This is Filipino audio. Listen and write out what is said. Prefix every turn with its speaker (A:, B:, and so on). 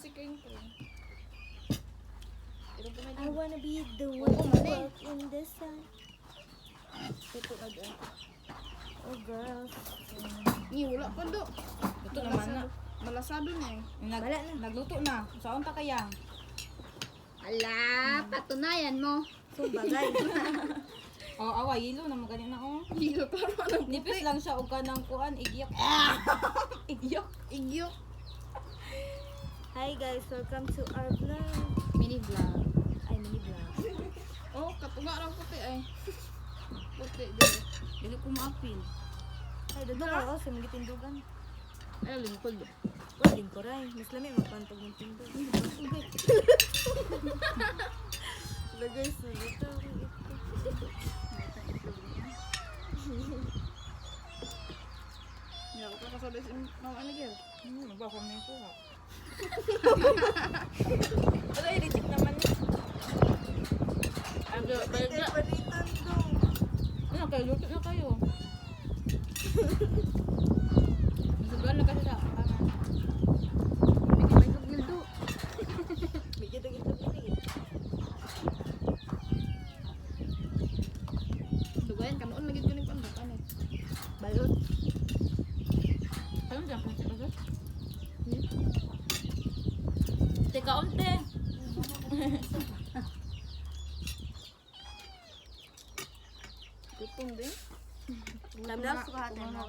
A: si King King.
B: I wanna be the
A: Oo,
B: one to
A: mali.
B: walk in the sun.
A: Ito na dyan.
B: Oh girls.
A: Wala pa do.
C: Ito naman na.
A: Malasado na eh.
B: Wala na.
C: Nagluto na. Saan ta kaya?
A: Ala, patunayan mo.
B: So bagay.
C: Oh, awa, yelo na magani na oh.
A: Hilo ka naman ng
C: Nipis lang siya og kanang kuan, igiyak. Igiyak.
A: Igyok.
B: Hi guys, welcome to our vlog.
A: Mini vlog.
B: Ay, mini vlog.
A: Oh, katunga lang puti ay. Puti din.
C: Dili ko maapil.
B: Ay, doon ka ako sa mga tindugan.
A: Ay, lingkod.
B: Waling ko rin. Mas lami magpantog ng tindog. Lagay sa dito.
A: Hindi ako kakasabay si Mama Miguel.
C: Ba ko may kuha. Wala i-reject naman niya.
A: Ay, bayagya.
B: Palitan to.
C: Ano kayo, luto na kayo. Nasugan na kasi sa pangan.
A: May kagildo.
B: Medyo dagit-dagit.
A: Dugayan, kanoon lagi ko ni pandakan eh.
B: Balot.
C: Ano dyan? Plastic ba? Teka, unte.
A: Gutom din.
B: Lamdas ko hati mo.